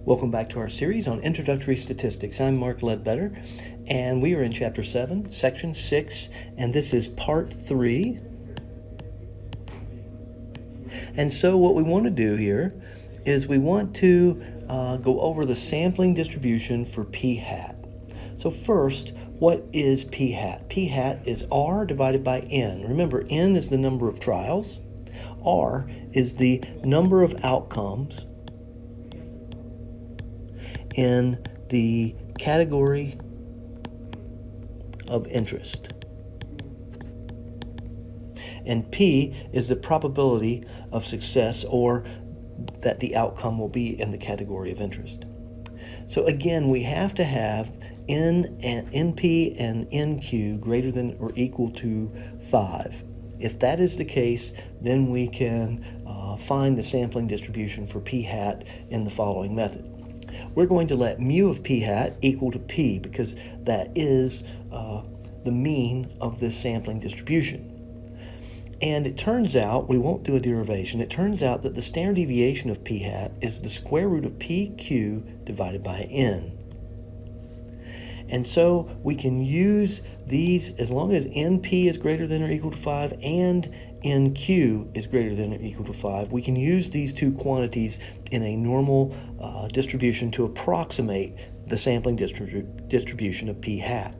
Welcome back to our series on Introductory Statistics. I'm Mark Ledbetter, and we are in Chapter 7, Section 6, and this is Part 3. And so what we want to do here is we want to go over the sampling distribution for p hat. So first, what is p hat? P hat is r divided by n. Remember, n is the number of trials. R is the number of outcomes in the category of interest. And P is the probability of success, or that the outcome will be in the category of interest. So again, we have to have NP and NQ greater than or equal to 5. If that is the case, then we can find the sampling distribution for p hat in the following method. We're going to let mu of p hat equal to p, because that is the mean of this sampling distribution. And it turns out, we won't do a derivation, it turns out that the standard deviation of p hat is the square root of pq divided by n. And so we can use these as long as NP is greater than or equal to 5 and NQ is greater than or equal to 5. We can use these two quantities in a normal distribution to approximate the sampling distribution of p hat.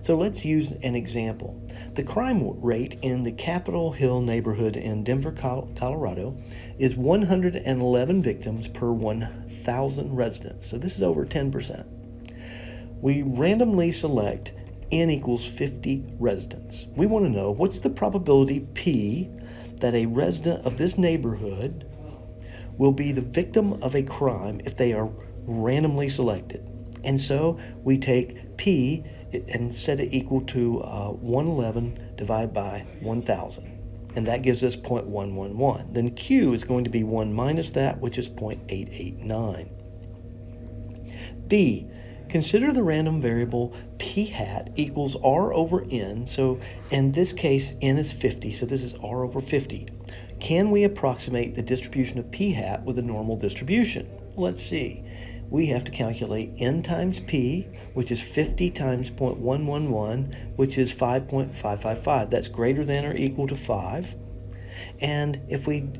So let's use an example. The crime rate in the Capitol Hill neighborhood in Denver, Colorado is 111 victims per 1,000 residents. So this is over 10%. We randomly select n equals 50 residents. We want to know what's the probability P that a resident of this neighborhood will be the victim of a crime if they are randomly selected. And so we take P and set it equal to 111 divided by 1,000. And that gives us 0.111. Then Q is going to be 1 minus that, which is 0.889. B, consider the random variable p hat equals r over n. So in this case, n is 50, so this is r over 50. Can we approximate the distribution of p hat with a normal distribution? Let's see. We have to calculate n times p, which is 50 times 0.111, which is 5.555. That's greater than or equal to 5. And if we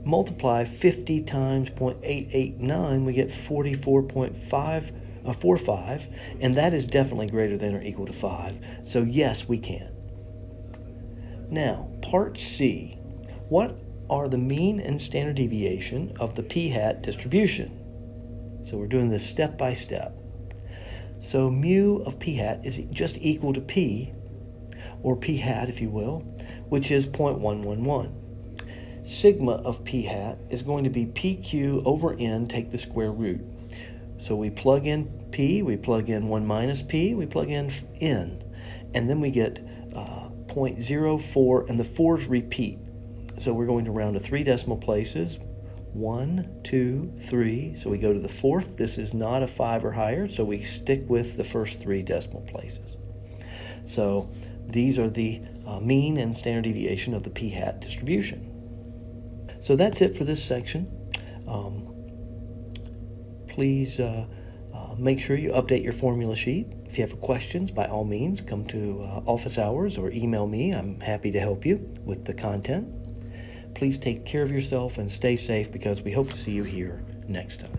multiply 50 times 0.889, we get 44.45, and that is definitely greater than or equal to 5. So yes, we can. Now, part C. What are the mean and standard deviation of the p hat distribution? So we're doing this step by step. So mu of p hat is just equal to p, or p hat if you will, which is 0.111. Sigma of p hat is going to be pq over n, take the square root. So we plug in p, we plug in 1 minus p, we plug in n, and then we get 0.04, and the 4s repeat. So we're going to round to 3 decimal places. 1, 2, 3. So we go to the 4th. This is not a 5 or higher, so we stick with the first 3 decimal places. So these are the mean and standard deviation of the p hat distribution. So that's it for this section. Please make sure you update your formula sheet. If you have questions, by all means, come to office hours or email me. I'm happy to help you with the content. Please take care of yourself and stay safe, because we hope to see you here next time.